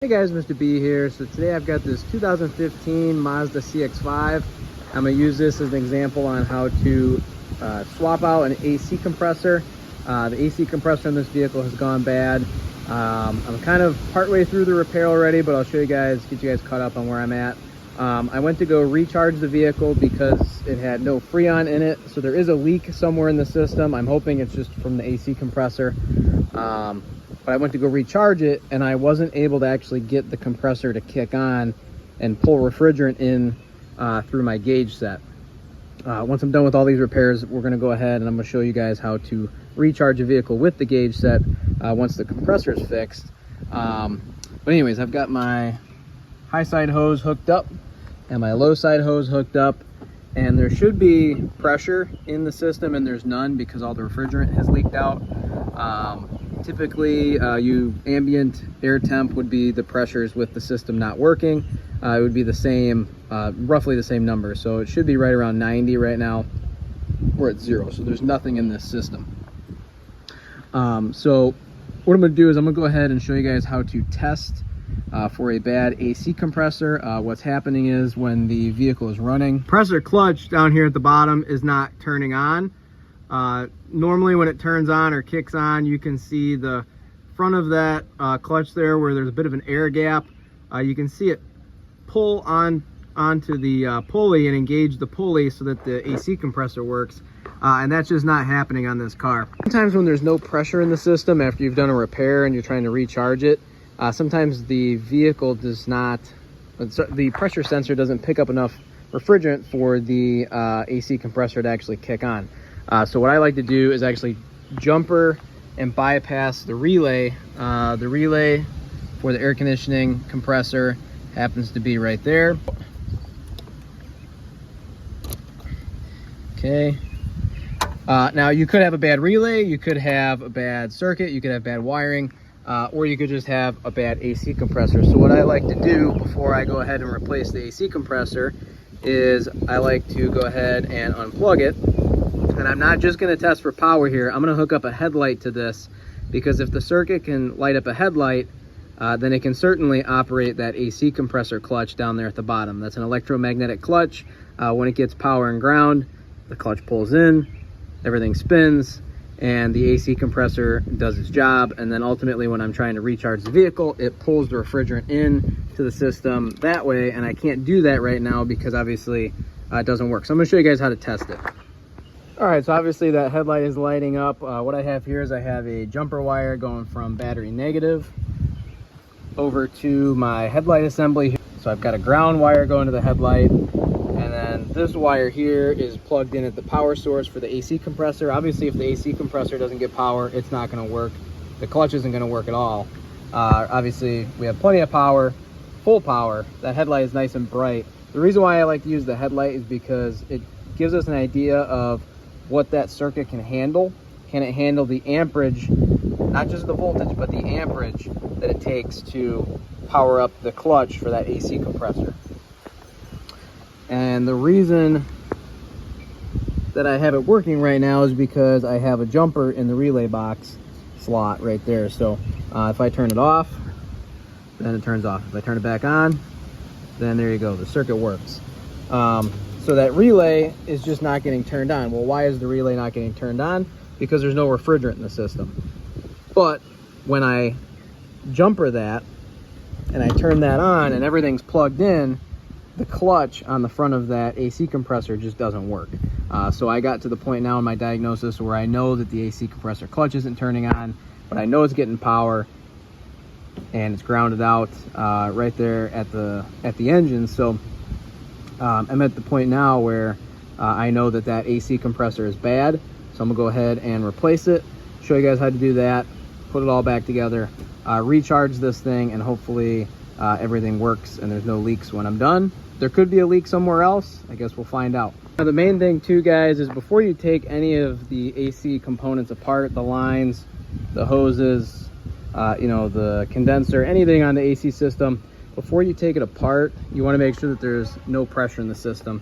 Hey guys, Mr.B here. So today I've got this 2015 Mazda CX-5. I'm going to use this as an example on how to swap out an AC compressor. The AC compressor in this vehicle has gone bad. I'm kind of partway through the repair already, but I'll show you guys, get you guys caught up on where I'm at. I went to go recharge the vehicle because it had no Freon in it. So there is a leak somewhere in the system. I'm hoping it's just from the AC compressor. But I went to go recharge it and I wasn't able to actually get the compressor to kick on and pull refrigerant in through my gauge set. Once I'm done with all these repairs, we're going to go ahead and I'm going to show you guys how to recharge a vehicle with the gauge set once the compressor is fixed. But anyways, I've got my high side hose hooked up and my low side hose hooked up, and there should be pressure in the system, and there's none because all the refrigerant has leaked out. Typically, ambient air temp would be the pressures with the system not working. It would be the same, roughly the same number. So it should be right around 90 right now. We're at 0, so there's nothing in this system. So what I'm going to do is I'm going to go ahead and show you guys how to test for a bad AC compressor. What's happening is when the vehicle is running, compressor clutch down here at the bottom is not turning on. Normally when it turns on or kicks on, you can see the front of that clutch there where there's a bit of an air gap. You can see it pull onto the pulley and engage the pulley so that the AC compressor works. And that's just not happening on this car. Sometimes when there's no pressure in the system after you've done a repair and you're trying to recharge it, sometimes the vehicle does not, the pressure sensor doesn't pick up enough refrigerant for the AC compressor to actually kick on. So what I like to do is actually jumper and bypass the relay. The relay for the air conditioning compressor happens to be right there. Okay. Now you could have a bad relay, you could have a bad circuit, you could have bad wiring, or you could just have a bad AC compressor. So what I like to do before I go ahead and replace the AC compressor is I like to go ahead and unplug it. And I'm not just going to test for power here. I'm going to hook up a headlight to this, because if the circuit can light up a headlight, then it can certainly operate that AC compressor clutch down there at the bottom. That's an electromagnetic clutch. When it gets power and ground, the clutch pulls in, everything spins, and the AC compressor does its job. And then ultimately when I'm trying to recharge the vehicle, it pulls the refrigerant in to the system that way. And I can't do that right now because obviously it doesn't work. So I'm going to show you guys how to test it. All right, so obviously that headlight is lighting up. What I have here is I have a jumper wire going from battery negative over to my headlight assembly. So I've got a ground wire going to the headlight, and then this wire here is plugged in at the power source for the AC compressor. Obviously, if the AC compressor doesn't get power, it's not going to work. The clutch isn't going to work at all. Obviously, we have plenty of power, full power. That headlight is nice and bright. The reason why I like to use the headlight is because it gives us an idea of what that circuit can handle. Can it handle the amperage, not just the voltage, but the amperage that it takes to power up the clutch for that AC compressor? And the reason that I have it working right now is because I have a jumper in the relay box slot right there. So if I turn it off, then it turns off. If I turn it back on, then there you go, the circuit works. So that relay is just not getting turned on. Well, why is the relay not getting turned on? Because there's no refrigerant in the system. But when I jumper that and I turn that on and everything's plugged in, the clutch on the front of that AC compressor just doesn't work. So I got to the point now in my diagnosis where I know that the AC compressor clutch isn't turning on, but I know it's getting power and it's grounded out right there at the engine. So I'm at the point now where I know that that AC compressor is bad. So I'm gonna go ahead and replace it, show you guys how to do that, put it all back together, recharge this thing, and hopefully everything works and there's no leaks when I'm done. There could be a leak somewhere else. I guess we'll find out. Now, the main thing too, guys, is before you take any of the AC components apart, the lines, the hoses, the condenser, anything on the AC system, before you take it apart, you want to make sure that there's no pressure in the system.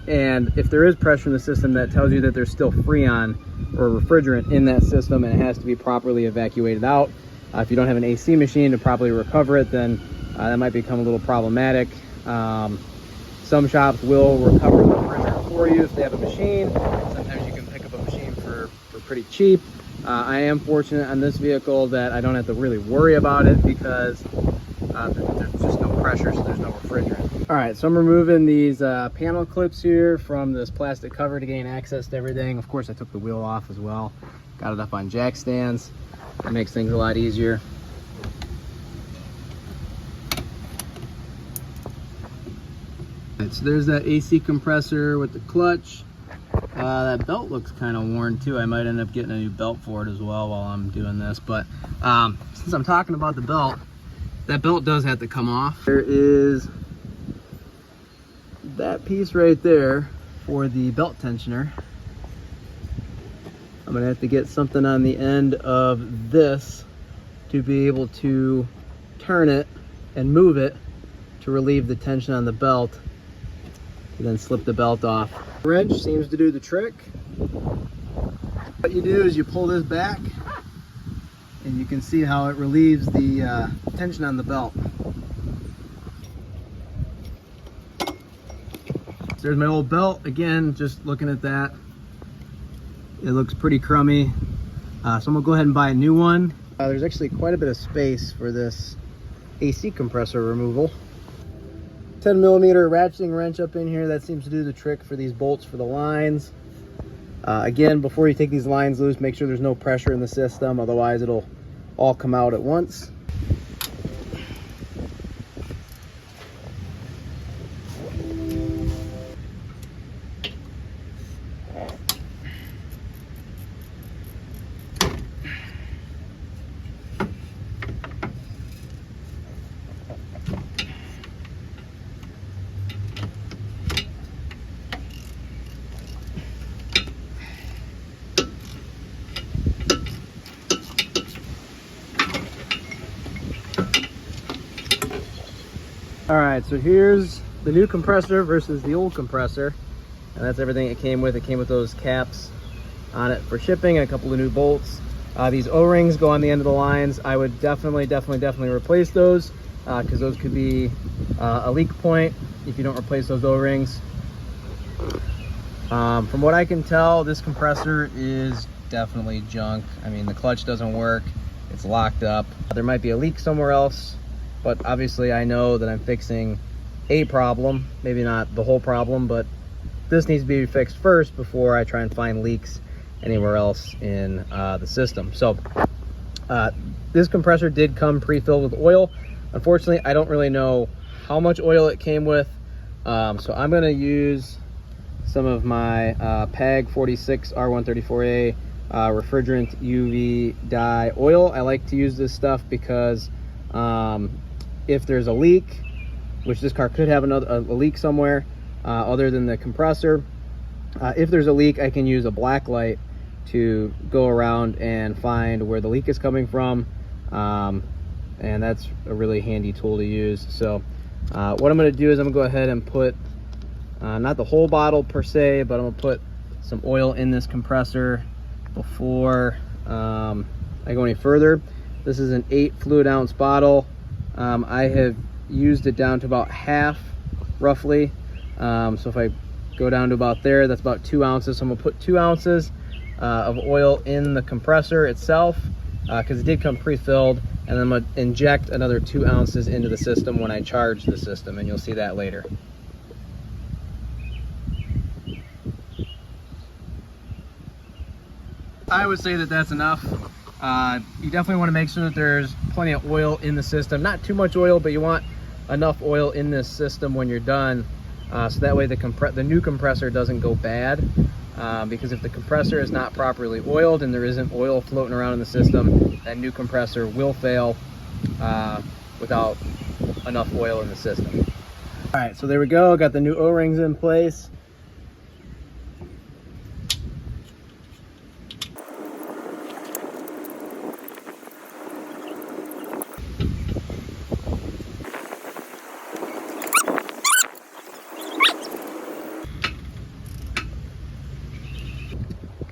And if there is pressure in the system, that tells you that there's still Freon or refrigerant in that system and it has to be properly evacuated out. If you don't have an AC machine to properly recover it, then that might become a little problematic. Some shops will recover the refrigerant for you if they have a machine. Sometimes you can pick up a machine for pretty cheap. I am fortunate on this vehicle that I don't have to really worry about it because there's just no pressure, so there's no refrigerant. All right, so I'm removing these panel clips here from this plastic cover to gain access to everything. Of course, I took the wheel off as well. Got it up on jack stands. That makes things a lot easier. So there's that AC compressor with the clutch. That belt looks kind of worn too. I might end up getting a new belt for it as well while I'm doing this. But since I'm talking about the belt, that belt does have to come off. There is that piece right there for the belt tensioner. I'm gonna have to get something on the end of this to be able to turn it and move it to relieve the tension on the belt, and then slip the belt off. The wrench seems to do the trick. What you do is you pull this back and you can see how it relieves the tension on the belt. So there's my old belt. Again, just looking at that, it looks pretty crummy. So I'm gonna go ahead and buy a new one. There's actually quite a bit of space for this AC compressor removal. 10mm ratcheting wrench up in here. That seems to do the trick for these bolts for the lines. Again, before you take these lines loose, make sure there's no pressure in the system, otherwise it'll all come out at once. All right, so here's the new compressor versus the old compressor, and that's everything it came with. It came with those caps on it for shipping and a couple of new bolts. These O-rings go on the end of the lines. I would definitely replace those because those could be a leak point if you don't replace those O-rings. From what I can tell, this compressor is definitely junk. I mean, the clutch doesn't work. It's locked up. There might be a leak somewhere else, but obviously I know that I'm fixing a problem, maybe not the whole problem, but this needs to be fixed first before I try and find leaks anywhere else in the system. So this compressor did come pre-filled with oil. Unfortunately, I don't really know how much oil it came with. So I'm gonna use some of my PAG 46 R134A refrigerant UV dye oil. I like to use this stuff because if there's a leak, which this car could have a leak somewhere other than the compressor, if there's a leak, I can use a black light to go around and find where the leak is coming from, and that's a really handy tool to use. So what I'm going to do is I'm going to go ahead and put not the whole bottle per se, but I'm going to put some oil in this compressor before I go any further. This is an 8 fluid ounce bottle. I have used it down to about half, roughly. So if I go down to about there, that's about 2 ounces. So I'm gonna put 2 ounces of oil in the compressor itself because it did come pre-filled, and then I'm gonna inject another 2 ounces into the system when I charge the system, and you'll see that later. I would say that that's enough. You definitely want to make sure that there's plenty of oil in the system. Not too much oil, but you want enough oil in this system when you're done, so that way the new compressor doesn't go bad. Because if the compressor is not properly oiled and there isn't oil floating around in the system, that new compressor will fail without enough oil in the system. All right, so there we go. Got the new O-rings in place.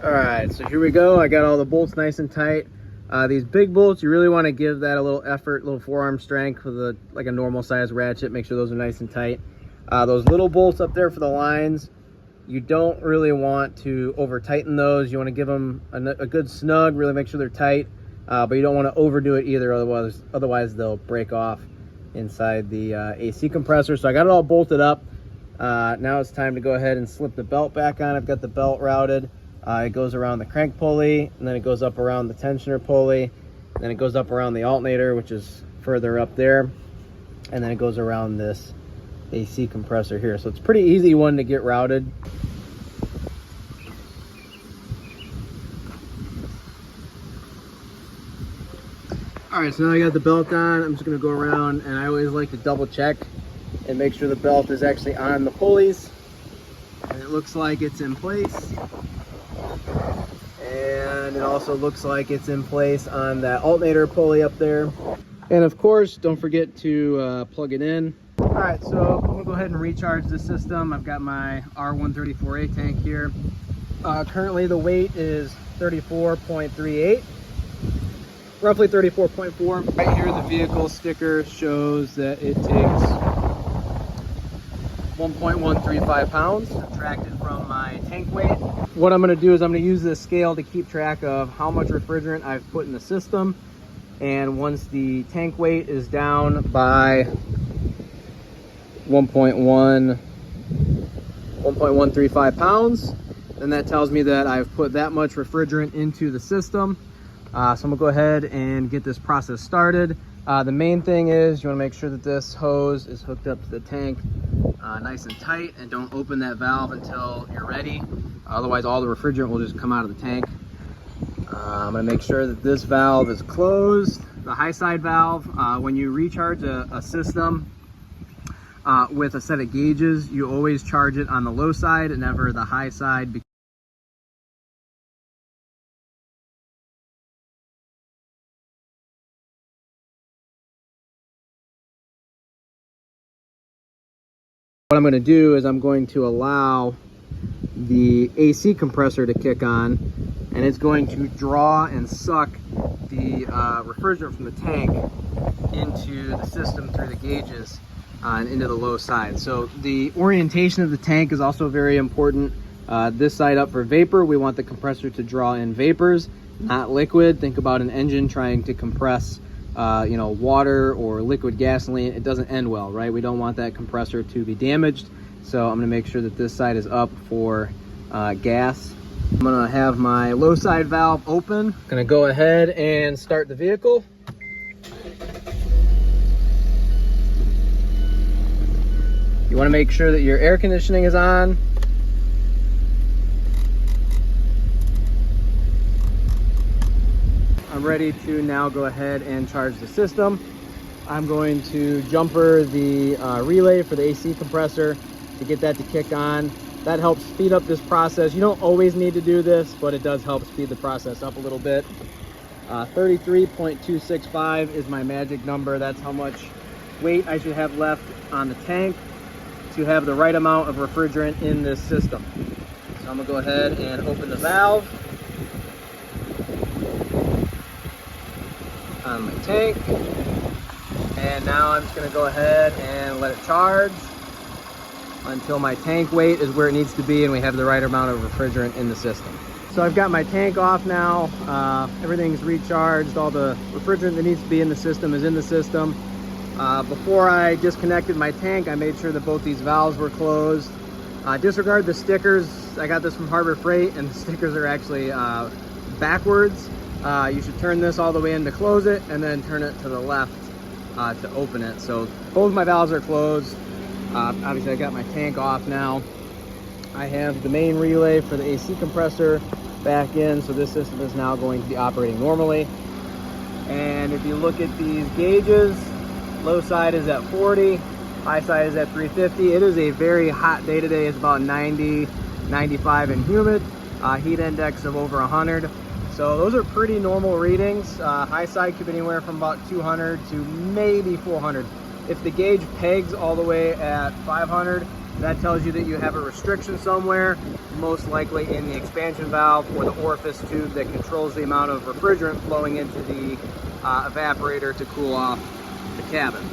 All right, so here we go. I got all the bolts nice and tight. These big bolts, you really want to give that a little effort, a little forearm strength with like a normal size ratchet. Make sure those are nice and tight. Those little bolts up there for the lines, you don't really want to over tighten those. You want to give them a good snug, really make sure they're tight, but you don't want to overdo it either, otherwise they'll break off inside the AC compressor. So I got it all bolted up. Now it's time to go ahead and slip the belt back on. I've got the belt routed. It goes around the crank pulley, and then it goes up around the tensioner pulley, and then it goes up around the alternator, which is further up there, and then it goes around this AC compressor here. So it's a pretty easy one to get routed. All right, so now I got the belt on. I'm just gonna go around, and I always like to double check and make sure the belt is actually on the pulleys. And it looks like it's in place. And it also looks like it's in place on that alternator pulley up there. And of course, don't forget to plug it in. All right, so I'm gonna go ahead and recharge the system. I've got my R134A tank here. Currently the weight is 34.38, roughly 34.4. Right here, the vehicle sticker shows that it takes 1.135 pounds, subtracted from my tank weight. What I'm gonna do is I'm gonna use this scale to keep track of how much refrigerant I've put in the system. And once the tank weight is down by 1.135 pounds, then that tells me that I've put that much refrigerant into the system. So I'm gonna go ahead and get this process started. The main thing is you wanna make sure that this hose is hooked up to the tank nice and tight, and don't open that valve until you're ready. Otherwise all the refrigerant will just come out of the tank. I'm gonna make sure that this valve is closed, the high side valve. When you recharge a system with a set of gauges, you always charge it on the low side and never the high side. What I'm going to do is I'm going to allow the AC compressor to kick on, and it's going to draw and suck the refrigerant from the tank into the system through the gauges and into the low side. So the orientation of the tank is also very important. This side up for vapor, we want the compressor to draw in vapors, not liquid. Think about an engine trying to compress water or liquid gasoline. It doesn't end well, right? We don't want that compressor to be damaged. So I'm gonna make sure that this side is up for gas. I'm gonna have my low side valve open. Gonna go ahead and start the vehicle. You wanna make sure that your air conditioning is on. I'm ready to now go ahead and charge the system. I'm going to jumper the relay for the AC compressor to get that to kick on. That helps speed up this process. You don't always need to do this, but it does help speed the process up a little bit. 33.265 is my magic number. That's how much weight I should have left on the tank to have the right amount of refrigerant in this system. So I'm gonna go ahead and open the valve on my tank, and now I'm just going to go ahead and let it charge until my tank weight is where it needs to be and we have the right amount of refrigerant in the system. So I've got my tank off now. Everything's recharged. All the refrigerant that needs to be in the system is in the system. Before I disconnected my tank, I made sure that both these valves were closed. Disregard the stickers. I got this from Harbor Freight, and the stickers are actually backwards. You should turn this all the way in to close it, and then turn it to the left to open it. So both my valves are closed. Obviously I got my tank off now. I have the main relay for the AC compressor back in, so this system is now going to be operating normally. And if you look at these gauges, low side is at 40, high side is at 350. It is a very hot day today. It's about 90, 95 and humid. Heat index of over 100. So those are pretty normal readings. High side could be anywhere from about 200 to maybe 400. If the gauge pegs all the way at 500, That tells you that you have a restriction somewhere, most likely in the expansion valve or the orifice tube that controls the amount of refrigerant flowing into the evaporator to cool off the cabin.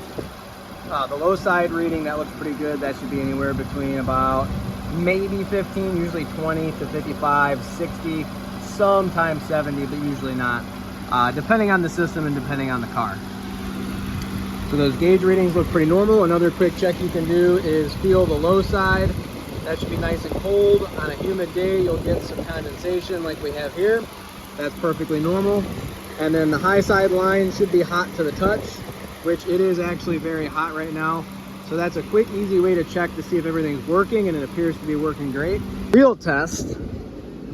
The low side reading, that looks pretty good. That should be anywhere between about maybe 15, usually 20 to 55, 60, sometimes 70, but usually not, depending on the system and depending on the car. So those gauge readings look pretty normal. Another quick check you can do is feel the low side. That should be nice and cold. On a humid day, you'll get some condensation like we have here. That's perfectly normal. And then the high side line should be hot to the touch, which it is actually very hot right now. So that's a quick, easy way to check to see if everything's working, and it appears to be working great. Real test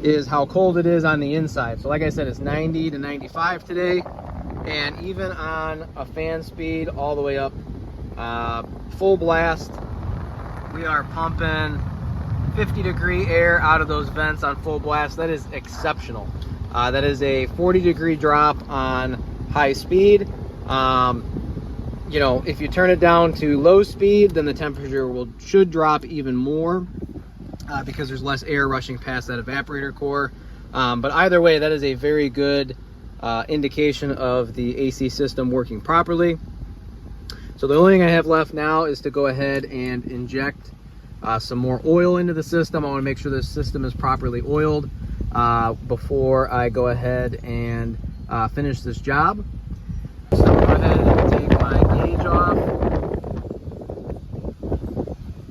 is how cold it is on the inside. So like I said, it's 90 to 95 today. And even on a fan speed all the way up full blast, we are pumping 50-degree air out of those vents on full blast. That is exceptional. That is a 40-degree drop on high speed. You know, if you turn it down to low speed, then the temperature should drop even more because there's less air rushing past that evaporator core. But either way, that is a very good indication of the AC system working properly. So the only thing I have left now is to go ahead and inject some more oil into the system. I want to make sure the system is properly oiled before I go ahead and finish this job. So I'll go ahead and take my gauge off.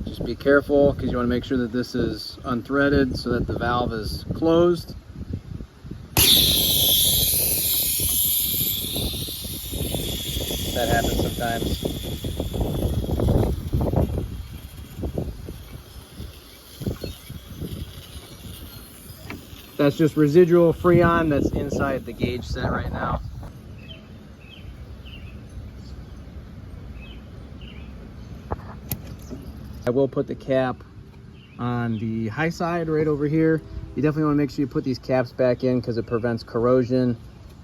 Just be careful because you want to make sure that this is unthreaded so that the valve is closed. That happens sometimes. That's just residual Freon that's inside the gauge set right now. I will put the cap on the high side right over here. You definitely want to make sure you put these caps back in because it prevents corrosion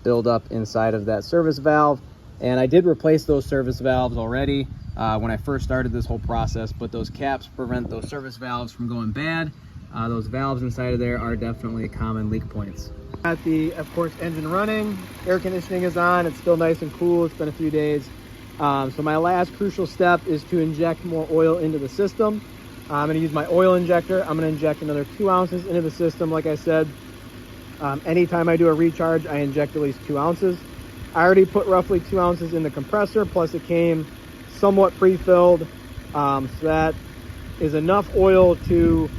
buildup inside of that service valve. And I did replace those service valves already when I first started this whole process, but those caps prevent those service valves from going bad. Those valves inside of there are definitely common leak points. Got the, of course, engine running. Air conditioning is on. It's still nice and cool. It's been a few days. So my last crucial step is to inject more oil into the system. I'm going to use my oil injector. I'm going to inject another 2 ounces into the system. Like I said, anytime I do a recharge, I inject at least 2 ounces. I already put roughly 2 ounces in the compressor, plus it came somewhat pre-filled. So that is enough oil to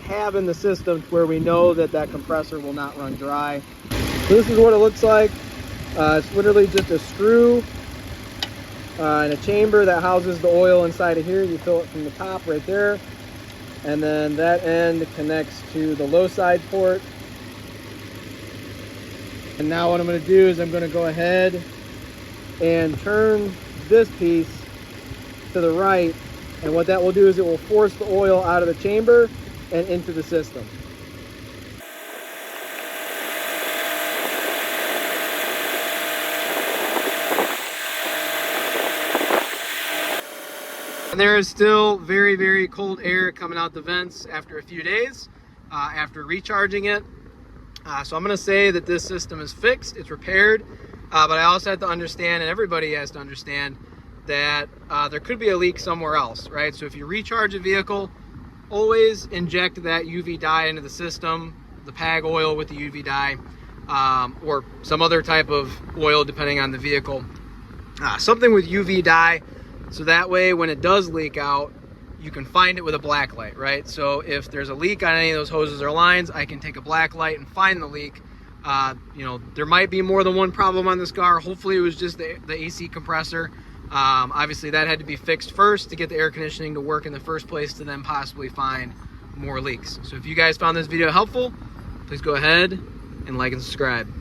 have in the system to where we know that that compressor will not run dry. So this is what it looks like. It's literally just a screw and a chamber that houses the oil inside of here. You fill it from the top right there. And then that end connects to the low side port. And now what I'm going to do is I'm going to go ahead and turn this piece to the right. And what that will do is it will force the oil out of the chamber and into the system. And there is still very, very cold air coming out the vents after a few days, after recharging it. So I'm going to say that this system is fixed, it's repaired, but I also have to understand, and everybody has to understand, that there could be a leak somewhere else, right? So if you recharge a vehicle, always inject that UV dye into the system, the PAG oil with the UV dye, or some other type of oil depending on the vehicle. Something with UV dye, so that way when it does leak out, you can find it with a black light, right? So if there's a leak on any of those hoses or lines, I can take a black light and find the leak. You know, there might be more than one problem on this car. Hopefully it was just the AC compressor. Obviously that had to be fixed first to get the air conditioning to work in the first place, to then possibly find more leaks. So if you guys found this video helpful, please go ahead and like and subscribe.